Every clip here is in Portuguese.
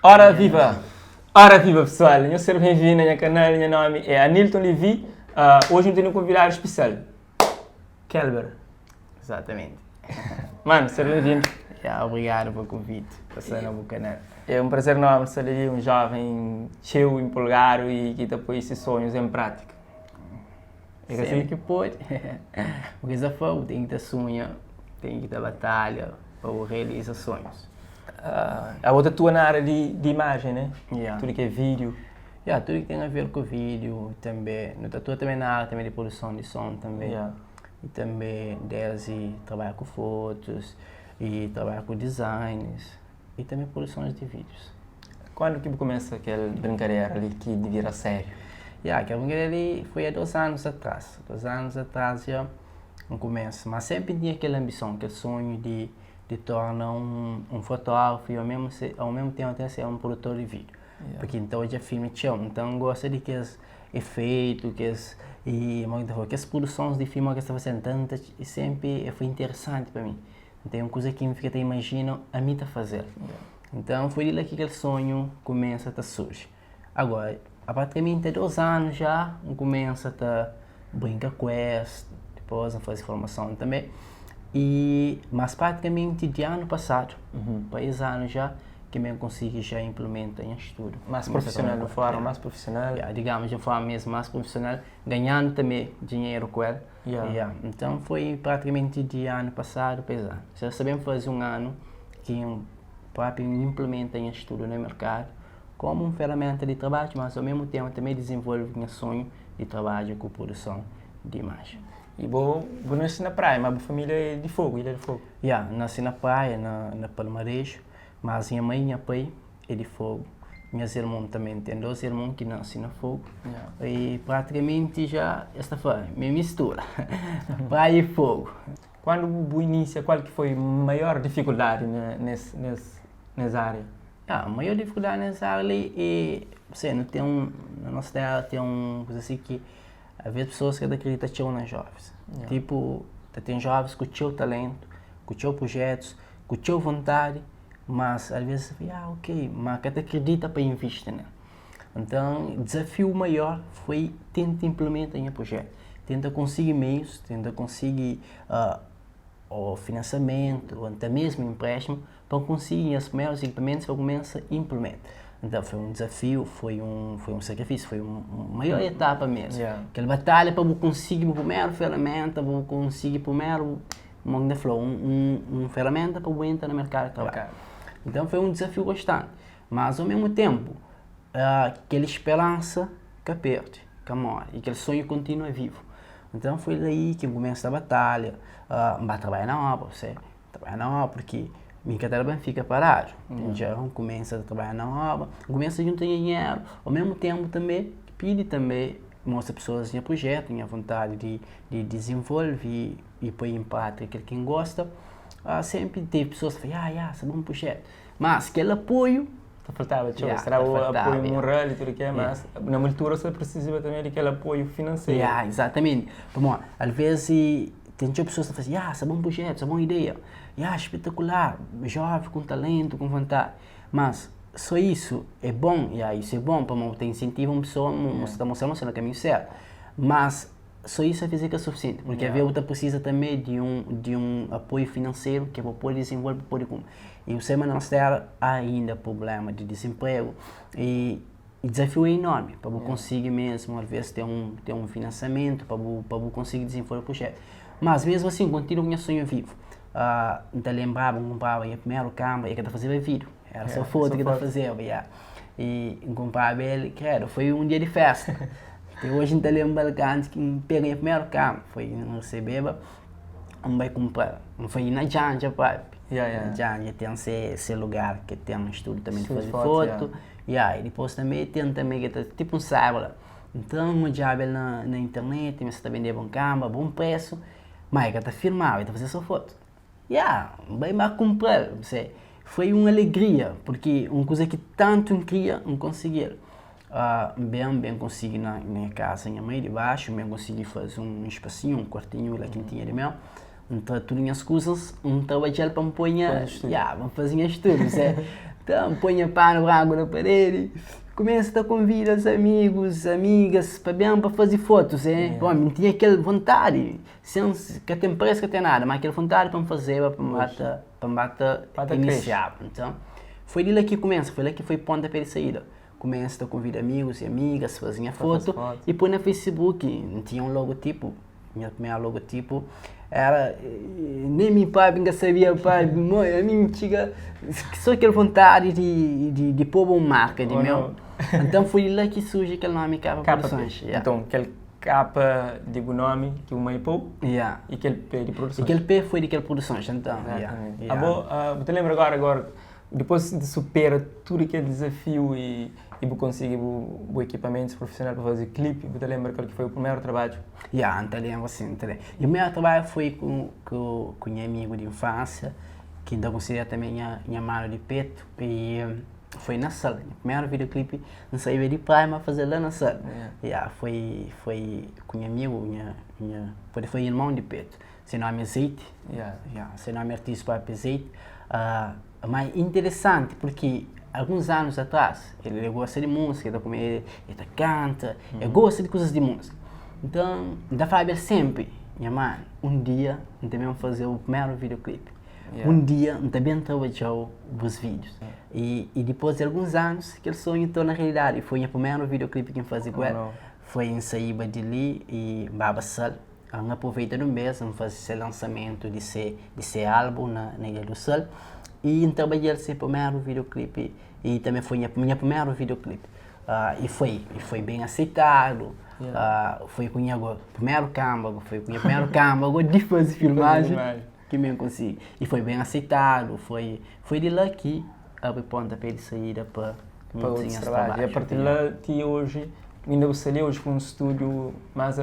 Ora viva! Ora viva pessoal! Eu sou bem-vindo ao canal, meu nome é Anilton Levi. Hoje eu tenho um convidado especial, Kelber. Exatamente. Mano, seja bem-vindo. Obrigado pelo convite, passando no meu canal. É um prazer enorme ser ali um jovem cheio, empolgado e que está põe esses sonhos em prática. É assim que pode. Porque já foi, tem que ter sonho, tem que ter batalha para realizar sonhos. A outra tua na área de imagem, né? Yeah. Tudo que é vídeo. Tudo que tem a ver com vídeo também. Eu estou também na área também de produção de som também. Yeah. E também desde trabalhar com fotos e trabalhar com designs e também produções de vídeos. Quando que começa aquela brincadeira ali que de virar sério? Aquela brincadeira ali foi há 2 anos atrás. 2 anos atrás já no começo. Mas sempre tinha aquela ambição, aquele sonho de tornar um fotógrafo e ao mesmo tempo até ser um produtor de vídeo. Yeah. Porque então eu já filme chão, então gosto de que os efeitos, que as produções de filme que estava fazendo tantas e sempre foi interessante para mim. Então é uma coisa que me fica até imagino a mim fazer. Yeah. Então foi lá que aquele sonho começa a surgir. Agora, a partir de 2 anos já começa a brincar com isso, depois a fazer formação também. Mas praticamente de ano passado, para esse ano já, que eu consegui já implementar em estudo. Mais profissional, de forma mais profissional. Digamos, de forma mesmo mais profissional, ganhando também dinheiro com ele. Então foi praticamente de ano passado para esse ano. Já sabemos fazer um ano que eu próprio implementa em estudo no mercado como uma ferramenta de trabalho, mas ao mesmo tempo também desenvolve um sonho de trabalho com produção de imagem. E vou nascer na praia, mas a família é de Fogo, Ilha de Fogo. Nasci na praia, na Palmarejo, mas minha mãe e meu pai é de Fogo. Meus irmãos também têm 2 irmãos que nascem na Fogo. E praticamente já esta foi minha mistura, praia e fogo. Quando o início, qual que foi a maior dificuldade nessa área? A maior dificuldade nessa área é, na nossa terra tem coisa assim que às vezes pessoas que acreditam nas jovens. Tipo, tem jovens com o seu talento, com o seu projetos, com a sua vontade, mas às vezes, ok, mas que acredita para investir, né? Então, o desafio maior foi tentar implementar em projeto, tenta conseguir meios, tenta conseguir o financiamento, ou até mesmo empréstimo, para conseguir os primeiros equipamentos para começar a implementar. Então foi um desafio, foi um sacrifício, foi uma maior etapa mesmo. Aquela batalha para conseguir a primeira ferramenta, para conseguir primeiro uma ferramenta para entrar no mercado de trabalho. Então foi um desafio bastante, mas ao mesmo tempo, aquela esperança que perde, que morre, e aquele sonho continua vivo. Então foi daí que começa a batalha, vai trabalhar na obra, trabalhar na obra, porque minha carteira fica parado. Já começa a trabalhar na obra, começa a juntar dinheiro, ao mesmo tempo também pede também, mostra pessoas em projeto, em vontade de desenvolver e põe em prática aquilo que gosta. Sempre teve pessoas que falam, isso é um bom projeto, mas aquele apoio faltava, será o apoio moral e tudo que é, mas na altura você precisa também daquele apoio financeiro. Exatamente. Bom, às vezes tem pessoas que falam, isso é um bom projeto, isso é uma boa ideia, espetacular, jovem, com talento, com vontade, mas só isso é bom, isso é bom para ter incentivo a uma pessoa, mostrar no caminho certo, mas só isso é física suficiente, porque a vida precisa também de um apoio financeiro que é para poder desenvolver, para poder. E o ser não terra há ainda problema de desemprego e o desafio é enorme para conseguir mesmo, às vezes, ter um financiamento para conseguir desenvolver o projeto. Mas mesmo assim, continua o meu sonho vivo. Então lembrava, comprava a primeira câmera e que eu fazia vídeo. Era só foto que eu fazia. E comprava ele, claro, foi um dia de festa. E hoje não lembro que peguei a primeira câmera, foi no CBEBA, vai comprar, foi na Janja, na Janja tem esse lugar que tem um estúdio também de fazer foto. E depois também tem tipo um sábado. Então, uma job na internet, você está vendendo uma câmera, bom preço, mas que está filmado, está fazendo sua foto. Vai mais comprar, foi uma alegria, porque uma coisa que tanto queria, não conseguia. Bem consegui na minha casa, minha mãe de baixo, bem consegui fazer um espacinho, um quartinho lá que tinha de meu. Então, todas as coisas, trabalhar para me pôr, vamos fazer estudos, Então, põe a pano branco na parede, começa a convidar os amigos, amigas, para fazer fotos, hein? Bom, não tinha aquela vontade, sem que até parece que tem nada, mas aquela vontade para me fazer, para iniciar. Então, foi de lá que começa, foi lá que foi ponta para saída. Começa a convidar amigos e amigas, fazia foto e põe no Facebook, não tinha um logotipo, minha primeira logotipo era, nem meu pai ainda sabia, pai, a minha chega, só aquela vontade de pôr uma marca de meu. Então foi lá que surge aquele nome Capa Produções. Então, aquele capa de nome que o mãe pôs e aquele P de produções. Aquele P foi de aquele Produções, então. Você lembra agora, depois de superar tudo aquele desafio e conseguir o equipamento profissional para fazer clipe, você lembra qual que foi o primeiro trabalho? Então lembro sim. E o meu trabalho foi com minha amigo de infância, que ainda considera também minha mãe de peito, e foi na sala. O primeiro videoclipe não saiu de praia, mas fazer lá na sala. Foi com minha amigo, foi irmão de peito. Seu nome é Azeite, seu nome artístico é Azeite. Mas interessante porque alguns anos atrás ele gosta de música, ele canta, ele gosta de coisas de música. Então, da Fábio sempre, minha mãe, um dia também vamos fazer o primeiro videoclipe. Um dia também trabalhou os vídeos. E depois de alguns anos, aquele sonho torna realidade. Foi o primeiro videoclipe que eu fiz com ele. Foi em Saíba de Li e Babasal. Eu aproveitei no mês, vamos fazer esse lançamento de esse álbum na Ilha do Sol. E trabalhei esse primeiro videoclipe e também foi minha primeiro videoclipe. E foi bem aceitado. Foi com o primeiro câmera, de fazer filmagem que me consegui. E foi bem aceitado, foi de lá que abre ponta para ele sair para outros trabalhos. E a partir de lá, hoje, ainda você hoje com um estúdio mais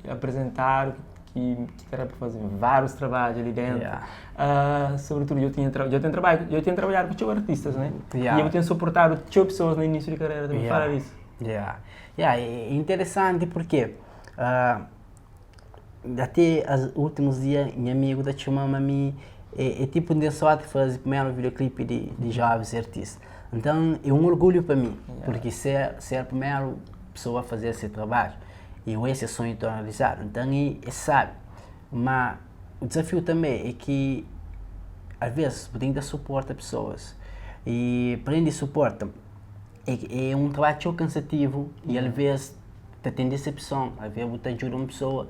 apresentado, que era para fazer vários trabalhos ali dentro. Sobretudo eu tinha trabalhado com artistas, né? E eu tenho suportado pessoas no início de carreira também falar isso. É interessante porque até os últimos dias, meu amigo da chamava me tipo de sorte fazer o primeiro videoclipe de jovens artistas. Então é um orgulho para mim, porque ser a primeira pessoa a fazer esse trabalho. E esse sonho está realizado. Então, sabe. Mas o desafio também é que, às vezes, você tem que dar suporte a pessoas. E, para além de suporte, é um trabalho cansativo e, às vezes, tem decepção. Às vezes, você ajuda uma pessoa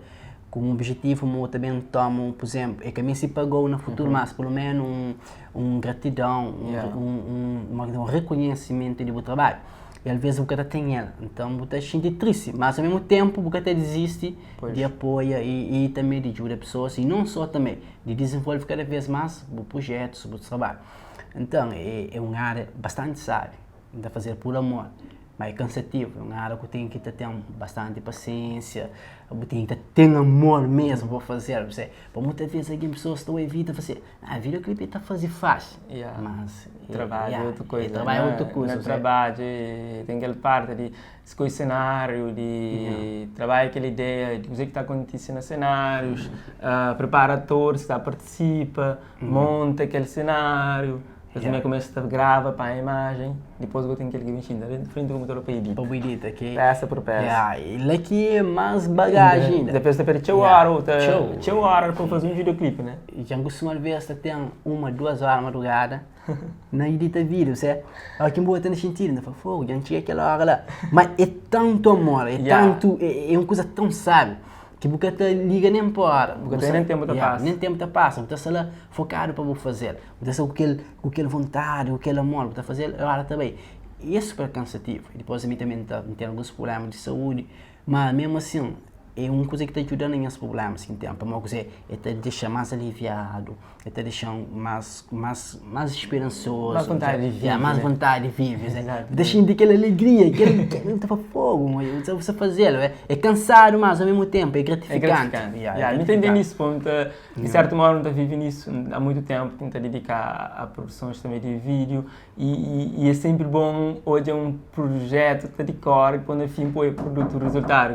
com um objetivo, mas também toma, por exemplo, que a mim se pagou no futuro, mas pelo menos um gratidão, um reconhecimento do trabalho. E às vezes o cara tem ela, então você se sente triste, mas ao mesmo tempo você desiste de apoio e também de ajudar pessoas, e não só também, de desenvolver cada vez mais o projeto, sobre o trabalho. Então é uma área bastante sábia, de fazer por amor, mas é cansativo, é uma área que tem que ter bastante paciência, tem que ter amor mesmo para fazer. Para muitas vezes alguém pessoas estão em vida fazer, videoclipe está fazendo fácil, mas trabalho é outra coisa. Trabalho é outra coisa. Trabalho tem aquela parte de escolher cenário, de trabalhar aquela ideia, de o que está acontecendo nos cenários, prepara atores, participa, monta aquele cenário. Eu também começo a gravar para a imagem, depois eu tenho que ligar mexendo dentro frente do computador para editar. Para editar, ok? Peça por peça. E aqui é mais bagagem ainda. Depois você perde 2 horas para fazer um videoclipe, né? E já costumo ver se tem 1-2 horas madrugada na edita vídeo, certo? Aqui em boa tem sentido, fala, fogo, já não tinha aquela hora lá. Mas é tanto amor, é uma coisa tão sábia. Que você liga nem para, nem tempo da passa. Nem tempo da passa, você está lá focado para fazer, você está com aquela vontade, com aquele amor para fazer, agora também. E é super cansativo, e depois a mim também tem alguns problemas de saúde, mas mesmo assim, é uma coisa que está ajudando em esses problemas que tem, para uma coisa é te deixar mais aliviado, é te deixar mais esperançoso, mais vontade de viver, mais vontade de viver, deixando aquela alegria, aquele estava fogo, você fazê-lo, é cansado, mas ao mesmo tempo é gratificante. Não entendi nisso, de certo modo não vive nisso há muito tempo, tenta dedicar a produções também de vídeo e é sempre bom hoje é um projeto de cor que quando fim põe o produto, o resultado,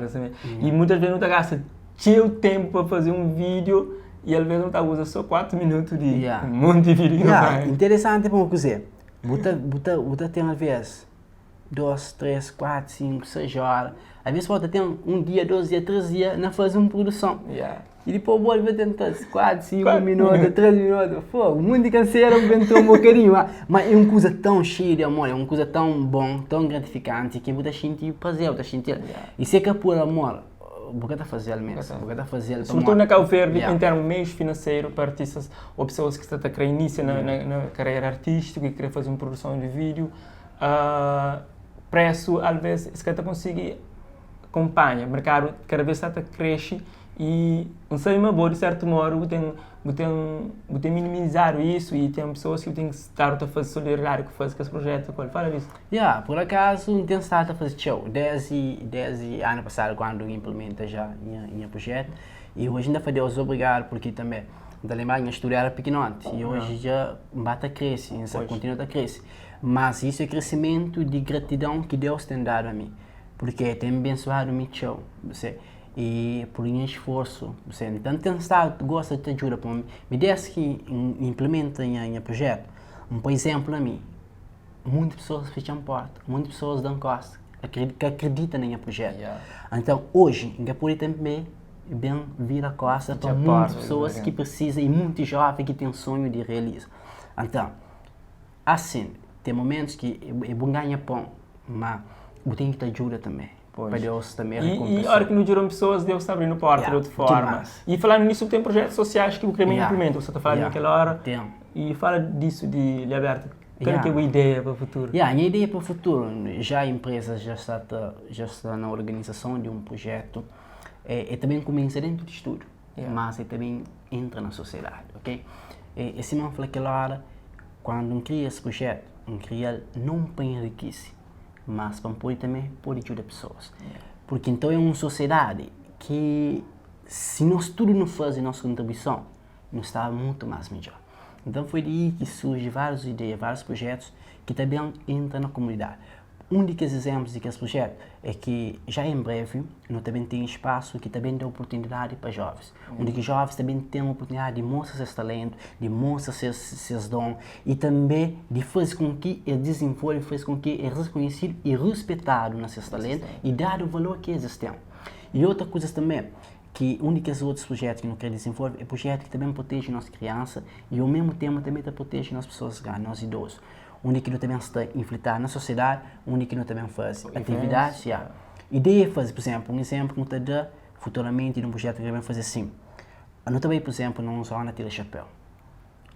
e muitas vezes não está gasta teu tempo para fazer um vídeo e às vezes não está usa só 4 minutos de um monte de vídeo que interessante para você. Você tem, às vezes, 2, 3, 4, 5, 6 horas. Às vezes você tem um dia, 2 dias, 3 dias na fazer uma produção. Yeah. E depois você tentar 4, 5 minutos, 3 minutos. Fogo, muito canseiro, entrou um bocadinho. Mas é uma coisa tão cheia, amor, é uma coisa tão bom, tão gratificante, que você sente prazer, você sente. E se é por amor, você está fazendo mesmo. Você está fazendo. Sobretudo na Cabo Verde, em termos meios financeiros, para artistas ou pessoas que estão a querer iniciar na carreira artística e querer fazer uma produção de vídeo, preço, às vezes, se você consegue acompanhar, o mercado cada vez está a crescer e não sei, mas de certo modo, tem minimizar isso e tem pessoas que têm que estar a fazer solidariedade que faz com esse projeto. Fala disso. Por acaso, não tenho estado a fazer show desde ano passado, quando implementa já o projeto. E hoje ainda foi Deus obrigado, porque também, da Alemanha, estudar era pequenote. E hoje já bate a crescer, continua a crescer. Mas isso é crescimento de gratidão que Deus tem dado a mim. Porque tem abençoado o meu show. E por um esforço, então tem estado, gosta de te ajudar para mim. Me desde que implementa em projeto, por exemplo a mim, muitas pessoas fecham porta, muitas pessoas dão costa, que acreditam em projeto. Então hoje, em Capuri também, bem vira costa para muitas pessoas que precisam e muitos jovens que têm sonho de realizar. Então, assim, tem momentos que é bom ganhar pão, mas tem que te ajudar também. Para Deus também recompensar. E a hora que nos giram pessoas, Deus está abrindo porta de outra forma. E falando nisso, tem projetos sociais que o Creme implementa. Você está falando naquela hora. E fala disso de Liberta. Qual que é a ideia para o futuro? A minha ideia para o futuro, já a empresa já está na organização de um projeto. É também começa dentro do estúdio, mas também entra na sociedade, ok? E se não fala aquela hora, quando cria esse projeto, cria não para enriquecer, mas para poder também poder ajudar pessoas. Porque então é uma sociedade que, se nós tudo não fazemos nossa contribuição, nós está muito mais melhor. Então foi daí que surgem várias ideias, vários projetos que também entram na comunidade. Um dos exemplos desse projeto é que já em breve nós também temos espaço que também dá oportunidade para jovens. Onde que jovens também têm a oportunidade de mostrar seus talentos, de mostrar seus dons e também de fazer com que eles desenvolvam, fazer com que eles reconhecido e respeitado nos seus talentos e dado o valor que eles têm. E outra coisa também, que um dos outros projetos que nós queremos desenvolver é projeto que também protege nossa criança e ao mesmo tempo também protege as pessoas, nós idosos. Onde que nós também está a infiltrar na sociedade, onde que nós também faz atividades. Ideia é fazer, por exemplo, um exemplo que nós dá futuramente num projeto que nós vamos fazer assim. Nós também, por exemplo, numa zona de chapéu.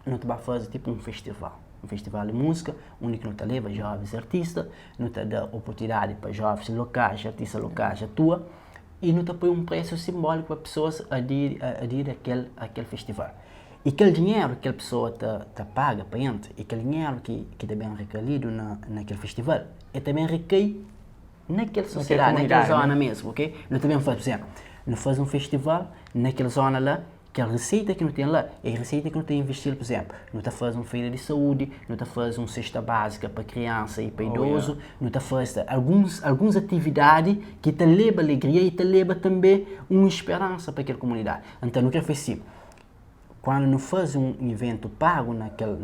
Nós vamos fazer tipo um festival de música, onde que nós leva jovens artistas, nós dá oportunidade para jovens locais, artistas locais atuar, e nós põe um preço simbólico para pessoas aderir àquele festival. E aquele dinheiro que a pessoa tá paga para entrar, e aquele dinheiro que também é recolhido naquele festival, é também recai naquela sociedade, naquela zona mesmo, ok? Nós também fazemos, por exemplo, nós fazemos um festival naquela zona lá, que a receita que nós temos lá é a receita que nós temos investido, por exemplo, nós fazemos uma feira de saúde, nós fazemos uma cesta básica para criança e para idoso, nós fazemos algumas atividades que te levam alegria e te levam também uma esperança para aquela comunidade. Então, nós queremos fazer assim. Quando não faz um evento pago naquela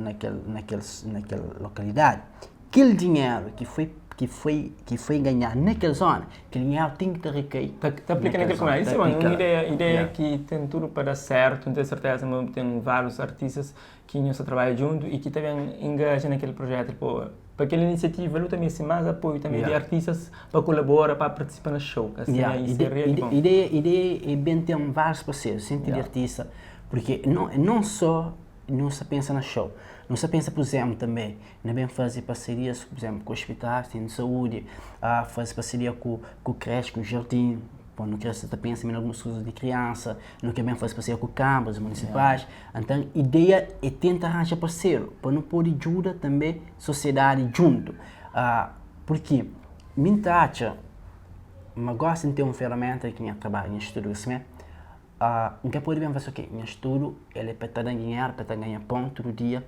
localidade, aquele dinheiro que foi ganhar naquela zona, aquele dinheiro tem que recair. Está aplicando naquela comunidade. Isso é uma ideia que tem tudo para dar certo, não tenho certeza, mas tem vários artistas que não trabalham junto e que também engajam naquele projeto. Para aquela iniciativa, eu também se mais apoio também de artistas para colaborar, para participar no show. Assim, isso é realmente bom. Ideia é bem ter vários parceiros, sempre de artista. Porque não só se pensa no show, não se pensa, por exemplo, também fazer parcerias, por exemplo, com hospitais de saúde, fazer parceria com creche, com jardim, quando não se pensa em algumas coisas de criança, não quer bem fazer parceria com câmaras municipais. Então, a ideia é tentar arranjar parceiro, para não pôr ajuda também a sociedade junto. Porque, minha acha, mas gosto de ter uma ferramenta que trabalha em estudo, assim, nunca pode bem fazer em estudo, ele é para estar dinheiro, para ganhar pão todo dia,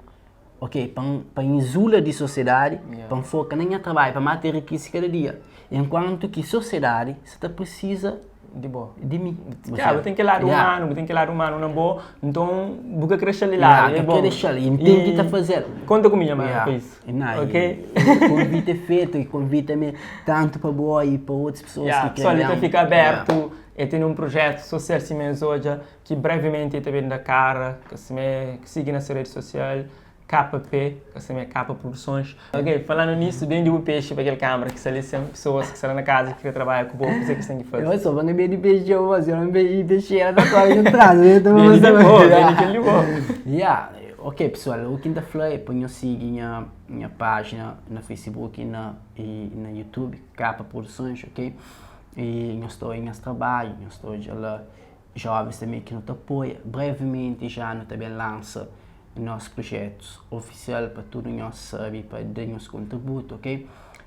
para isolar de sociedade, para focar em trabalho, para manter riqueza cada dia. Enquanto que sociedade, você precisa De boa. De mim. Claro, tem que lado Yeah. humano, tem que lado humano não bom, então buca crescer ali Yeah, lá, é que bom. deixar ali, tem que tá fazendo. Conta comigo, mano, Yeah. para isso. Não, Ok? O convite é feito e convite-me tanto para boa e para outras pessoas Yeah, que pessoal, ele querem. fica aberto, e tem um projeto social Siemens hoje, que brevemente está vendo da cara, que siga nas redes sociais, KP, que se K Produções. Ok, falando nisso, bem de peixe para aquela câmera, que se ali são pessoas que estão na casa, que trabalham com o povo, que tem que fazer. Eu só vou beber de peixe, eu não beber de peixe, da tua entrada, né? Bem de boa, bem de boa. Yeah, ok pessoal, o quinta-feira põe seguir minha página na Facebook e na YouTube, K Produções, ok? E eu estou em trabalho, eu estou já jovens também que nos apoiam. Brevemente já não também lança nossos projetos oficial para tudo nós sabe, para dar nosso contributo, ok?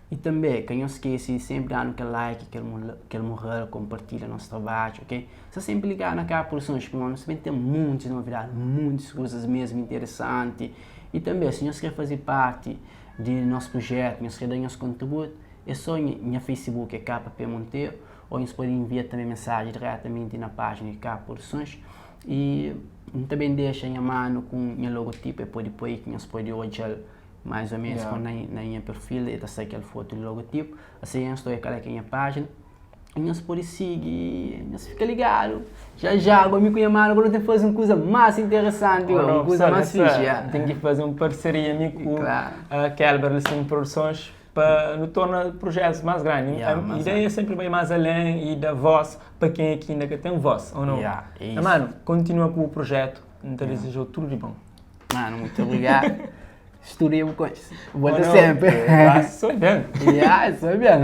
E também, que não esquece, sempre dar aquele like, aquele morrer, compartilha nosso trabalho, ok? Só sempre ligar na K Produções, porque nós também temos muitas novidades, muitas coisas mesmo interessantes. E também, se nós queremos fazer parte do nosso projeto, nós queremos dar nosso contributo, é só em Facebook, é KP Monteiro, ou nós podemos enviar também mensagem diretamente na página de K Produções. E também deixa em mano com o meu logotipo, e depois que nós podemos olhar mais ou menos na minha perfil, e está aquela foto do logotipo, assim eu estou aqui na minha página, e nós podemos seguir, nós fica ligado, já, agora me conhecer, agora tem que fazer uma coisa mais interessante, uma coisa mais fixe. Tem que fazer uma parceria com Claro. a Kelber Sim Produções, para nos tornar projetos mais grandes. A ideia é sempre ir mais além e dar voz para quem aqui ainda tem voz, ou não? Mano, continua com o projeto, então desejo tudo de bom. Mano, muito obrigado. Estudei com isso. Volta sempre. Sou bem. Sou bem.